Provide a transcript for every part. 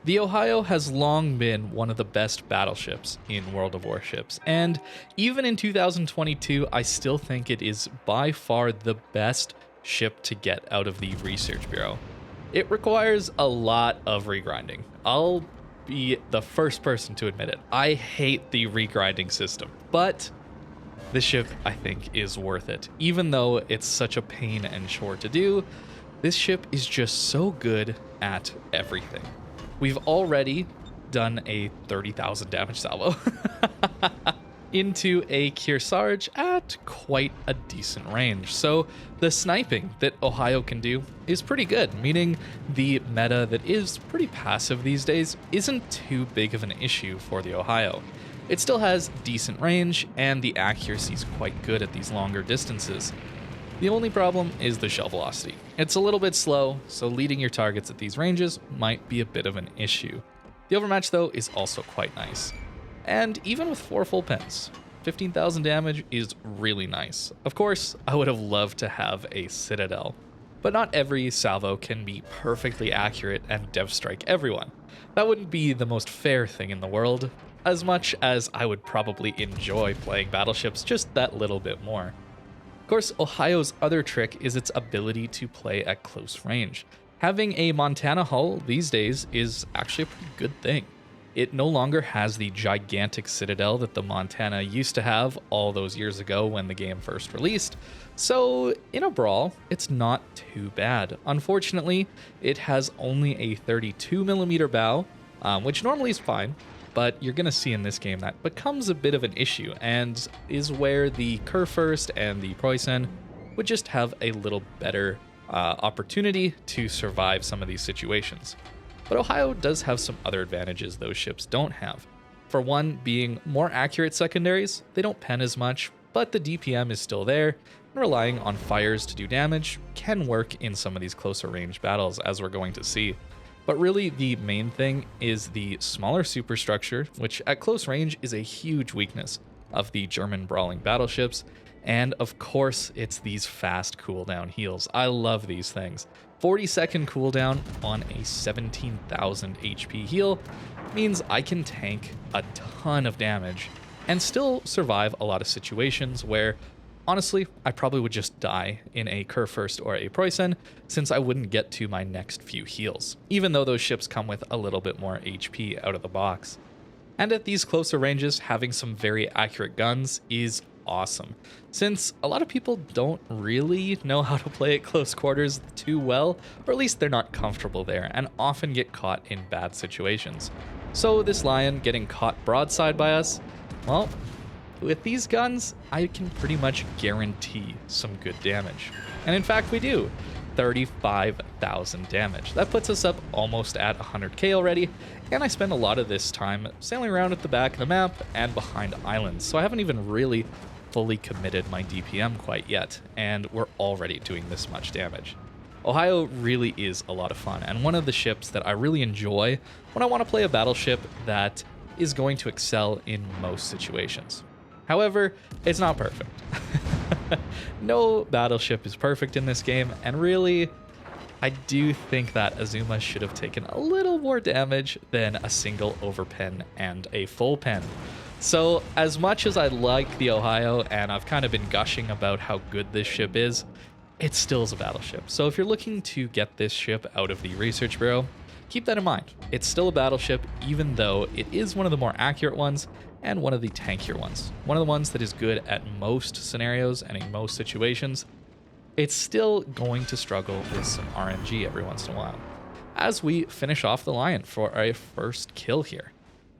The Ohio has long been one of the best battleships in World of Warships, and even in 2022, I still think it is by far the best ship to get out of the Research Bureau. It requires a lot of regrinding. I'll be the first person to admit it. I hate the regrinding system, but this ship, I think, is worth it. Even though it's such a pain and chore to do, this ship is just so good at everything. We've already done a 30,000 damage salvo into a Kearsarge at quite a decent range. So the sniping that Ohio can do is pretty good, meaning the meta that is pretty passive these days isn't too big of an issue for the Ohio. It still has decent range, and the accuracy is quite good at these longer distances. The only problem is the shell velocity. It's a little bit slow, so leading your targets at these ranges might be a bit of an issue. The overmatch, though, is also quite nice. And even with 4 full pens, 15,000 damage is really nice. Of course, I would have loved to have a Citadel, but not every salvo can be perfectly accurate and dev strike everyone. That wouldn't be the most fair thing in the world, as much as I would probably enjoy playing battleships just that little bit more. Of course, Ohio's other trick is its ability to play at close range. Having a Montana hull these days is actually a pretty good thing. It no longer has the gigantic citadel that the Montana used to have all those years ago when the game first released, so in a brawl, it's not too bad. Unfortunately, it has only a 32mm bow, which normally is fine, but you're going to see in this game that becomes a bit of an issue, and is where the Kurfürst and the Preußen would just have a little better opportunity to survive some of these situations. But Ohio does have some other advantages those ships don't have. For one, being more accurate secondaries, they don't pen as much, but the DPM is still there, and relying on fires to do damage can work in some of these closer range battles, as we're going to see. But really, the main thing is the smaller superstructure, which at close range is a huge weakness of the German brawling battleships. And of course, it's these fast cooldown heals. I love these things. 40-second cooldown on a 17,000 HP heal means I can tank a ton of damage and still survive a lot of situations where, honestly, I probably would just die in a Kurfürst or a Preußen, since I wouldn't get to my next few heals, even though those ships come with a little bit more HP out of the box. And at these closer ranges, having some very accurate guns is awesome, since a lot of people don't really know how to play at close quarters too well, or at least they're not comfortable there, and often get caught in bad situations. So this Lion getting caught broadside by us, well, with these guns, I can pretty much guarantee some good damage. And in fact, we do. 35,000 damage. That puts us up almost at 100k already, and I spend a lot of this time sailing around at the back of the map and behind islands, so I haven't even really fully committed my DPM quite yet, and we're already doing this much damage. Ohio really is a lot of fun, and one of the ships that I really enjoy when I want to play a battleship that is going to excel in most situations. However, it's not perfect. No battleship is perfect in this game, and really, I do think that Azuma should have taken a little more damage than a single overpen and a full pen. So as much as I like the Ohio, and I've kind of been gushing about how good this ship is, it still is a battleship. So if you're looking to get this ship out of the Research Bureau, keep that in mind. It's still a battleship, even though it is one of the more accurate ones and one of the tankier ones. One of the ones that is good at most scenarios and in most situations. It's still going to struggle with some RNG every once in a while. As we finish off the Lion for our first kill here.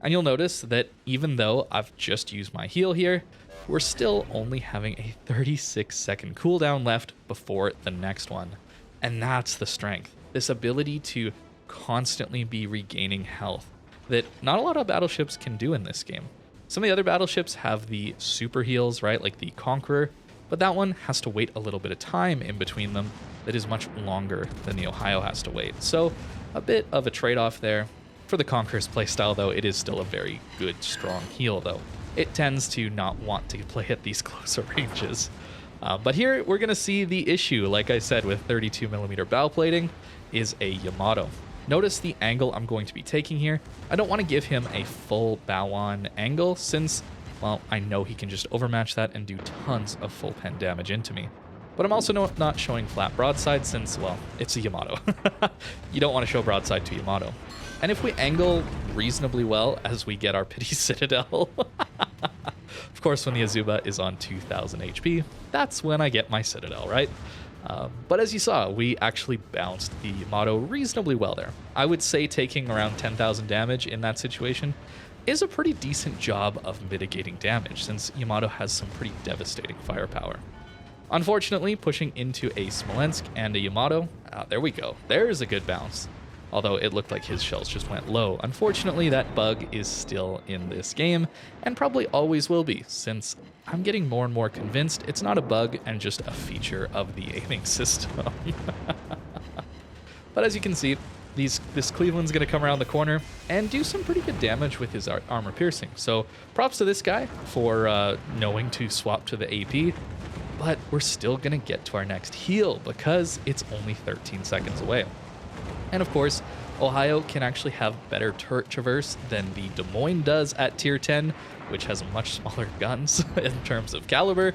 And you'll notice that even though I've just used my heal here, we're still only having a 36-second cooldown left before the next one. And that's the strength. This ability to constantly be regaining health that not a lot of battleships can do in this game. Some of the other battleships have the super heals, right, like the Conqueror, but that one has to wait a little bit of time in between them that is much longer than the Ohio has to wait. So a bit of a trade-off there. For the Conqueror's playstyle, though, it is still a very good, strong heal, though. It tends to not want to play at these closer ranges. But here, we're going to see the issue, like I said, with 32mm bow plating, is a Yamato. Notice the angle I'm going to be taking here. I don't want to give him a full bow-on angle since, well, I know he can just overmatch that and do tons of full pen damage into me. But I'm also not showing flat broadside since, well, it's a Yamato. You don't want to show broadside to Yamato. And if we angle reasonably well as we get our Pity Citadel, of course when the Azuba is on 2000 HP, that's when I get my Citadel, right? But as you saw, we actually bounced the Yamato reasonably well there. I would say taking around 10,000 damage in that situation is a pretty decent job of mitigating damage, since Yamato has some pretty devastating firepower. Unfortunately, pushing into a Smolensk and a Yamato, there we go. There's a good bounce. Although it looked like his shells just went low. Unfortunately, that bug is still in this game, and probably always will be, since I'm getting more and more convinced it's not a bug and just a feature of the aiming system. But as you can see, this Cleveland's going to come around the corner and do some pretty good damage with his armor piercing. So props to this guy for knowing to swap to the AP, but we're still going to get to our next heal because it's only 13 seconds away. And of course, Ohio can actually have better turret traverse than the Des Moines does at tier 10, which has much smaller guns in terms of caliber,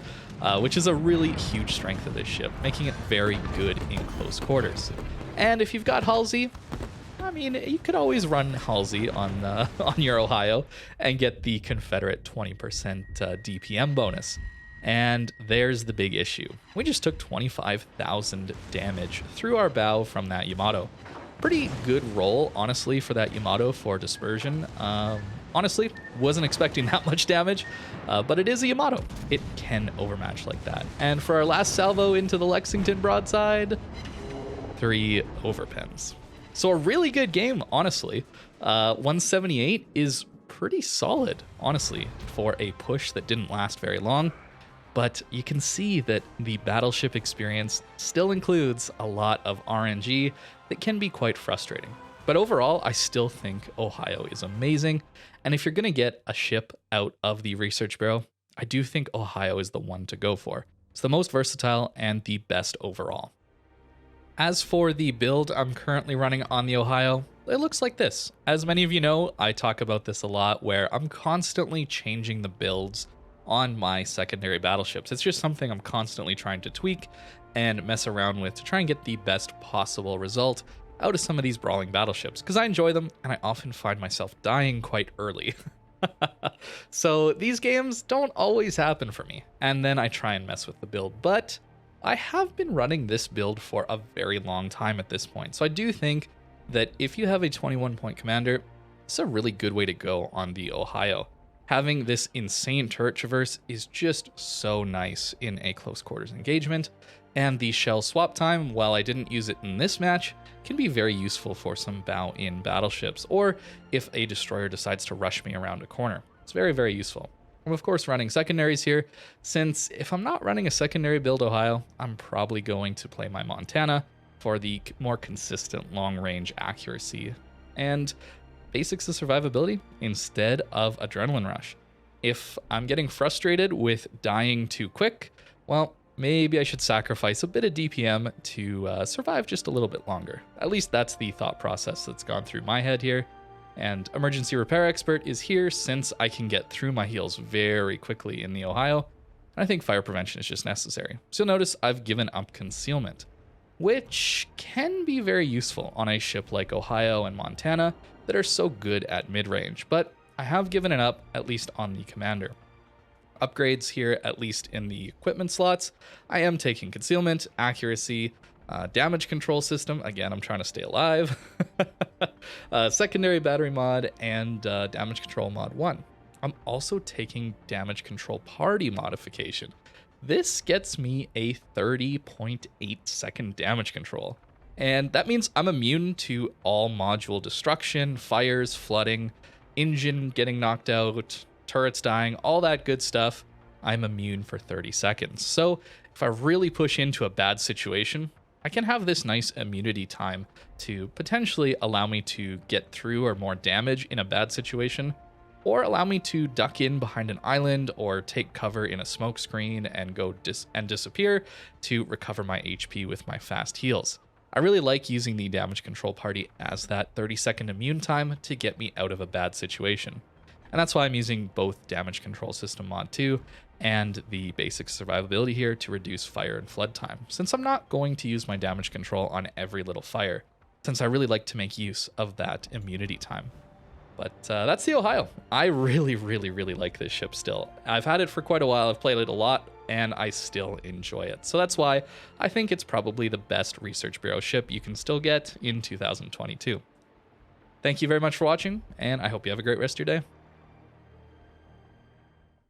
which is a really huge strength of this ship, making it very good in close quarters. And if you've got Halsey, I mean, you could always run Halsey on your Ohio and get the Confederate 20% DPM bonus. And there's the big issue. We just took 25,000 damage through our bow from that Yamato. Pretty good roll, honestly, for that Yamato for dispersion. Honestly, wasn't expecting that much damage, but it is a Yamato. It can overmatch like that. And for our last salvo into the Lexington broadside, 3 overpens. So a really good game, honestly. 178 is pretty solid, honestly, for a push that didn't last very long. But you can see that the Battleship experience still includes a lot of RNG that can be quite frustrating. But overall, I still think Ohio is amazing. And if you're going to get a ship out of the Research Bureau, I do think Ohio is the one to go for. It's the most versatile and the best overall. As for the build I'm currently running on the Ohio, it looks like this. As many of you know, I talk about this a lot where I'm constantly changing the builds on my secondary battleships. It's just something I'm constantly trying to tweak and mess around with to try and get the best possible result out of some of these brawling battleships, because I enjoy them and I often find myself dying quite early. So these games don't always happen for me, and then I try and mess with the build, but I have been running this build for a very long time at this point, so I do think that if you have a 21-point commander, it's a really good way to go on the Ohio. Having this insane turret traverse is just so nice in a close quarters engagement, and the shell swap time, while I didn't use it in this match, can be very useful for some bow-in battleships, or if a destroyer decides to rush me around a corner. It's very, very useful. I'm of course running secondaries here, since if I'm not running a secondary build Ohio, I'm probably going to play my Montana for the more consistent long-range accuracy and basics of survivability instead of adrenaline rush. If I'm getting frustrated with dying too quick, well, maybe I should sacrifice a bit of DPM to survive just a little bit longer. At least that's the thought process that's gone through my head here. And Emergency Repair Expert is here since I can get through my heals very quickly in the Ohio. And I think fire prevention is just necessary. So you'll notice I've given up concealment, which can be very useful on a ship like Ohio and Montana that are so good at mid-range, but I have given it up, at least on the commander. Upgrades here, at least in the equipment slots, I am taking concealment, accuracy, damage control system, again, I'm trying to stay alive, secondary battery mod, and damage control mod 1. I'm also taking damage control party modification. This gets me a 30.8 second damage control. And that means I'm immune to all module destruction, fires, flooding, engine getting knocked out, turrets dying, all that good stuff. I'm immune for 30 seconds. So if I really push into a bad situation, I can have this nice immunity time to potentially allow me to get through or more damage in a bad situation, or allow me to duck in behind an island or take cover in a smoke screen and go disappear to recover my HP with my fast heals. I really like using the damage control party as that 30-second immune time to get me out of a bad situation. And that's why I'm using both damage control system mod 2 and the basic survivability here to reduce fire and flood time, since I'm not going to use my damage control on every little fire, since I really like to make use of that immunity time. But that's the Ohio. I really like this ship still. I've had it for quite a while, I've played it a lot, and I still enjoy it. So that's why I think it's probably the best Research Bureau ship you can still get in 2022. Thank you very much for watching, and I hope you have a great rest of your day.